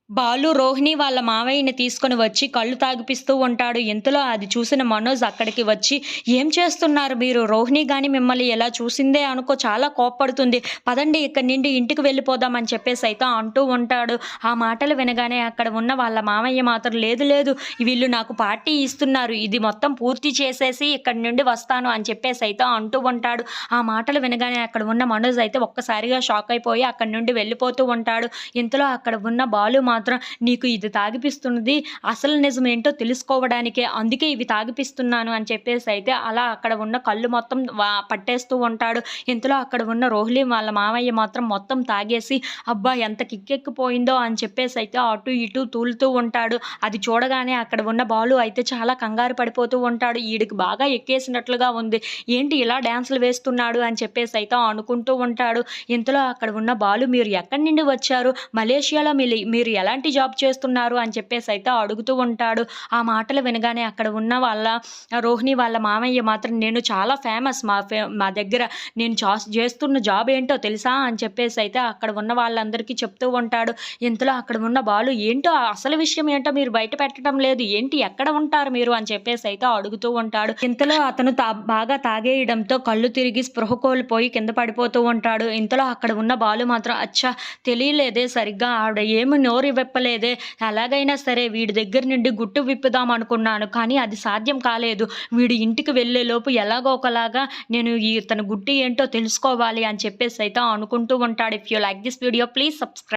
బాలు రోహిణి వాళ్ళ మావయ్యని తీసుకొని వచ్చి కళ్ళు తాగిపిస్తూ ఉంటాడు. ఇంతలో అది చూసిన మనోజ్ అక్కడికి వచ్చి, "ఏం చేస్తున్నారు మీరు? రోహిణి గాని మిమ్మల్ని ఇలా చూసిందే అనుకో చాలా కోప్పడుతుంది. పదండి ఇక్కడి నుండి ఇంటికి వెళ్ళిపోదాం" అని చెప్పేసైతే అంటూ ఉంటాడు. ఆ మాటలు వినగానే అక్కడ ఉన్న వాళ్ళ మామయ్య మాత్రం, "లేదు లేదు, వీళ్ళు నాకు పార్టీ ఇస్తున్నారు. ఇది మొత్తం పూర్తి చేసేసి ఇక్కడి నుండి వస్తాను" అని చెప్పేసైతే అంటూ ఉంటాడు. ఆ మాటలు వినగానే అక్కడ ఉన్న మనోజ్ అయితే ఒక్కసారిగా షాక్ అయిపోయి అక్కడి నుండి వెళ్ళిపోతూ ఉంటాడు. ఇంతలో అక్కడ ఉన్న బాలు మాత్రం, "నీకు ఇది తాగిపిస్తున్నది అసలు నిజమేంటో తెలుసుకోవడానికే. అందుకే ఇవి తాగిపిస్తున్నాను" అని చెప్పేసైతే అలా అక్కడ ఉన్న కళ్ళు మొత్తం పట్టేస్తూ ఉంటాడు. ఇంతలో అక్కడ ఉన్న రోహిణి వాళ్ళ మామయ్య మాత్రం మొత్తం తాగేసి, అబ్బా! ఎంత కిక్కెక్కిపోయిందో అని చెప్పేసైతే అటు ఇటు తూలుతూ ఉంటాడు. అది చూడగానే అక్కడ ఉన్న బాలు అయితే చాలా కంగారు పడిపోతూ ఉంటాడు. ఈడికి బాగా ఎక్కేసినట్లుగా ఉంది. ఏంటి ఇలా డాన్సులు వేస్తున్నాడు అని చెప్పేసైతే అనుకుంటూ ఉంటాడు. ఇంతలో అక్కడ ఉన్న బాలు, "మీరు ఎక్కడి నుండి వచ్చారు? మలేషియాలో మీరు ఎలాంటి జాబ్ చేస్తున్నారు" అని చెప్పేసైతే అడుగుతూ ఉంటాడు. ఆ మాటలు వినగానే అక్కడ ఉన్న వాళ్ళ రోహిణి వాళ్ళ మామయ్య మాత్రం, "నేను చాలా ఫేమస్ మా దగ్గర. నేను చేస్తున్న జాబ్ ఏంటో తెలుసా" అని చెప్పేసైతే అక్కడ ఉన్న వాళ్ళందరికీ చెప్తూ ఉంటాడు. ఇంతలో అక్కడ ఉన్న బాలు, "ఏంటో అసలు విషయం ఏంటో మీరు బయట పెట్టడం లేదు. ఏంటి ఎక్కడ ఉంటారు మీరు" అని చెప్పేసైతే అడుగుతూ ఉంటాడు. ఇంతలో అతను బాగా తాగేయడంతో కళ్ళు తిరిగి స్పృహ కోల్పోయి కింద పడిపోతూ ఉంటాడు. ఇంతలో అక్కడ ఉన్న బాలు మాత్రం, "అచ్చా! తెలియలేదే సరిగ్గా, ఆవిడ ఏమి నోరు విప్పలేదే. ఎలాగైనా సరే వీడి దగ్గర నుండి గుట్టు విప్పుదాం అనుకున్నాను. కానీ అది సాధ్యం కాలేదు. వీడు ఇంటికి వెళ్ళేలోపు ఎలాగో ఒకలాగా నేను ఇతని గుట్టు ఏంటో తెలుసుకోవాలి" అని చెప్పేసైతే అనుకుంటూ ఉంటాడు. If you like this video please subscribe.